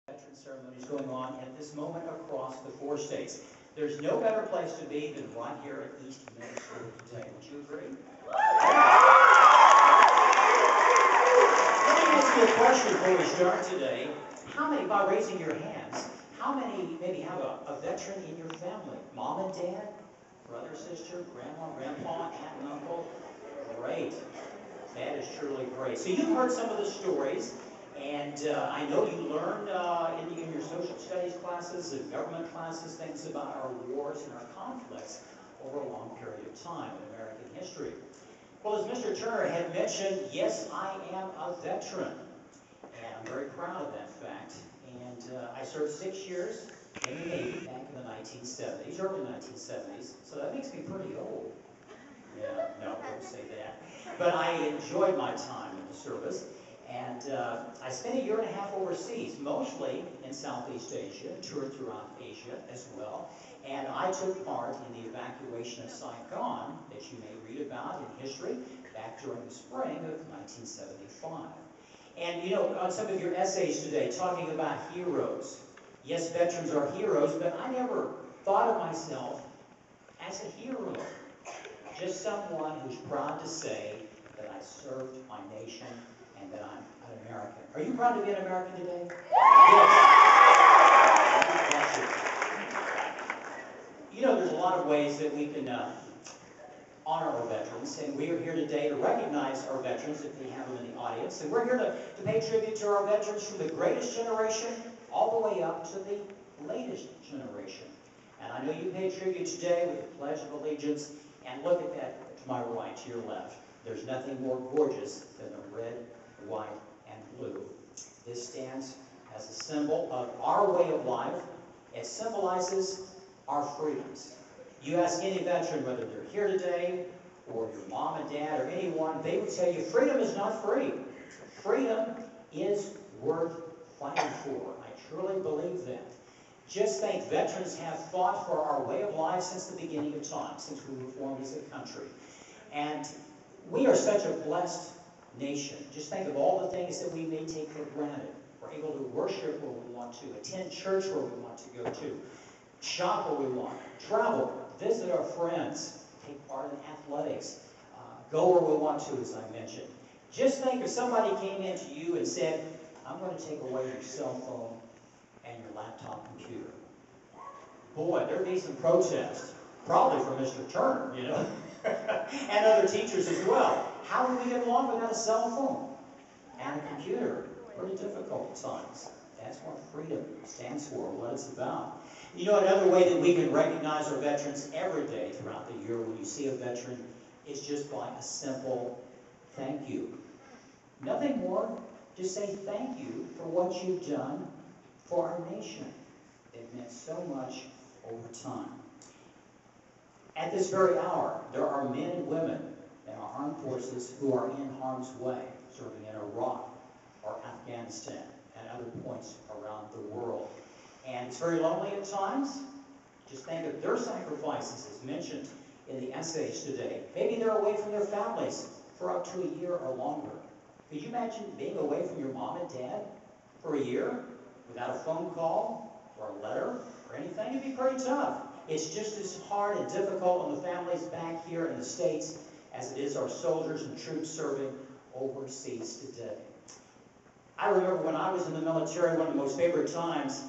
Veteran ceremonies going on at this moment across the 4 states. There's no better place to be than right here at East Minnesota today. Would you agree? Let me ask you a question before we start today. How many, by raising your hands, how many maybe have a veteran in your family? Mom and dad? Brother, sister, grandma, grandpa, aunt and uncle? Great. That is truly great. So you've heard some of the stories, and I know you learned in your social studies classes and government classes things about our wars and our conflicts over a long period of time in American history. Well, as Mr. Turner had mentioned, yes, I am a veteran, and I'm very proud of that fact. And I served 6 years in the Navy back in the 1970s, early 1970s, so that makes me pretty old. Yeah, no, don't say that. But I enjoyed my time in the service, and I spent a year and a half overseas, mostly in Southeast Asia, toured throughout Asia as well, and I took part in the evacuation of Saigon that you may read about in history back during the spring of 1975. And you know, on some of your essays today, talking about heroes. Yes, veterans are heroes, but I never thought of myself as a hero. Just someone who's proud to say that I served my nation and that I'm an American. Are you proud to be an American today? Yes. You know, there's a lot of ways that we can honor our veterans, and we are here today to recognize our veterans if we have them in the audience. And we're here to pay tribute to our veterans from the greatest generation all the way up to the latest generation. And I know you pay tribute today with the Pledge of Allegiance. And look at that to my right, to your left. There's nothing more gorgeous than the red, white, and blue. This stands as a symbol of our way of life. It symbolizes our freedoms. You ask any veteran, whether they're here today, or your mom and dad, or anyone, they would tell you freedom is not free. Freedom is worth fighting for. I truly believe that. Just think, veterans have fought for our way of life since the beginning of time, since we were formed as a country. And we are such a blessed nation. Just think of all the things that we may take for granted. We're able to worship where we want to, attend church where we want to go to, shop where we want, travel, visit our friends, take part in athletics, go where we want to, as I mentioned. Just think if somebody came into you and said, I'm going to take away your cell phone and your laptop computer. Boy, there'd be some protest, probably from Mr. Turner, you know, and other teachers as well. How would we get along without a cell phone and a computer? Pretty difficult at times. That's what freedom stands for, what it's about. You know, another way that we can recognize our veterans every day throughout the year when you see a veteran is just by a simple thank you. Nothing more, just say thank you for what you've done for our nation. They've meant so much over time. At this very hour, there are men and women in our armed forces who are in harm's way, serving in Iraq or Afghanistan and other points around the world. And it's very lonely at times. Just think of their sacrifices as mentioned in the essays today. Maybe they're away from their families for up to a year or longer. Could you imagine being away from your mom and dad for a year without a phone call or a letter or anything? It'd be pretty tough. It's just as hard and difficult on the families back here in the States as it is our soldiers and troops serving overseas today. I remember when I was in the military, one of the most favorite times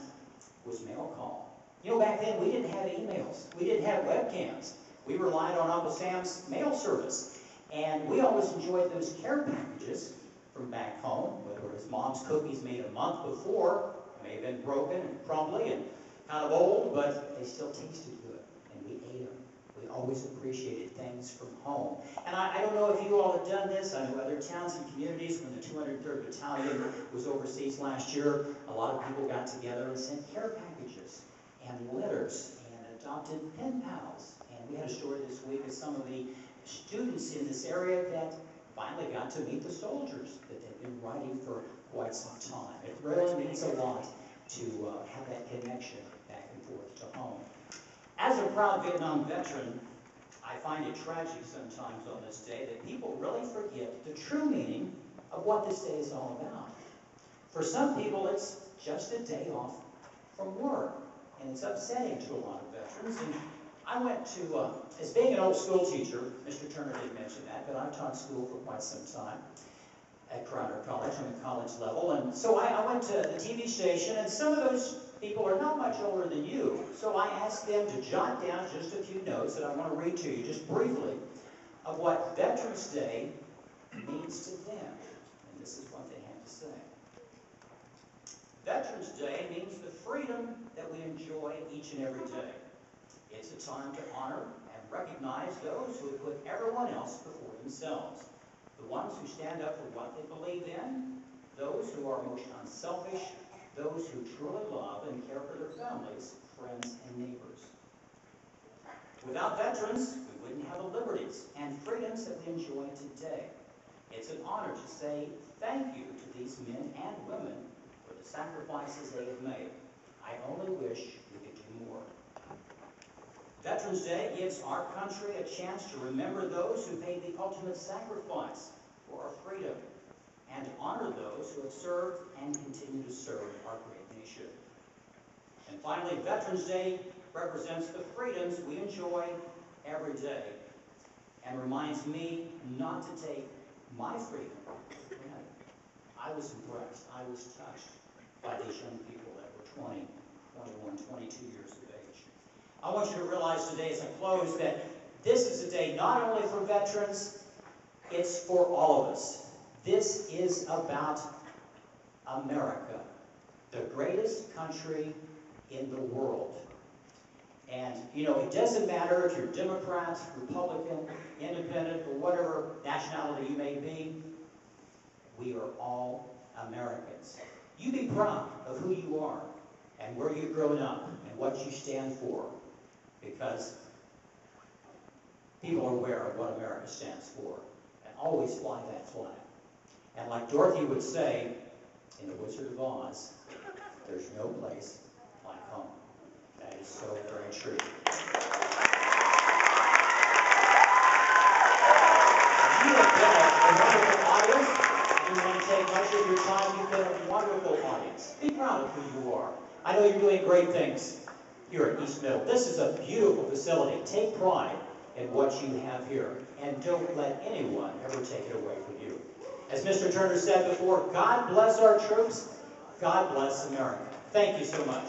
was mail call. You know, back then we didn't have emails. We didn't have webcams. We relied on Uncle Sam's mail service. And we always enjoyed those care packages from back home, whether it was mom's cookies made a month before, may have been broken and crumbly and kind of old, but they still tasted good, and we ate them. We always appreciated things from home. And I don't know if you all have done this. I know other towns and communities, when the 203rd Battalion was overseas last year, a lot of people got together and sent care packages and letters and adopted pen pals. And we had a story this week of some of the students in this area that finally got to meet the soldiers that they've been writing for quite some time. It really means a lot to have that connection back and forth to home. As a proud Vietnam veteran, I find it tragic sometimes on this day that people really forget the true meaning of what this day is all about. For some people, it's just a day off from work. And it's upsetting to a lot of veterans. And I went to, as being an old school teacher, Mr. Turner did mention that, but I've taught school for quite some time at Crowder College on the college level. And so I went to the TV station, and some of those people are not much older than you. So I asked them to jot down just a few notes that I want to read to you, just briefly, of what Veterans Day means to them. And this is what they had to say. Veterans Day means the freedom that we enjoy each and every day. It's a time to honor and recognize those who have put everyone else before themselves. The ones who stand up for what they believe in, those who are most unselfish, those who truly love and care for their families, friends, and neighbors. Without veterans, we wouldn't have the liberties and freedoms that we enjoy today. It's an honor to say thank you to these men and women for the sacrifices they have made. I only wish we could do more. Veterans Day gives our country a chance to remember those who paid the ultimate sacrifice for our freedom and honor those who have served and continue to serve our great nation. And finally, Veterans Day represents the freedoms we enjoy every day and reminds me not to take my freedom for granted. I was impressed. I was touched by these young people that were 20, 21, 22 years of age. I want you to realize today as I close that this is a day not only for veterans, it's for all of us. This is about America, the greatest country in the world. And, you know, it doesn't matter if you're Democrat, Republican, Independent, or whatever nationality you may be, we are all Americans. You be proud of who you are and where you've grown up and what you stand for, because people are aware of what America stands for, and always fly that flag. And like Dorothy would say in The Wizard of Oz, there's no place like home. That is so very true. You have been a wonderful audience. You want to take much of your time. You've been a wonderful audience. Be proud of who you are. I know you're doing great things here at East Middle. This is a beautiful facility. Take pride in what you have here, and don't let anyone ever take it away from you. As Mr. Turner said before, God bless our troops. God bless America. Thank you so much.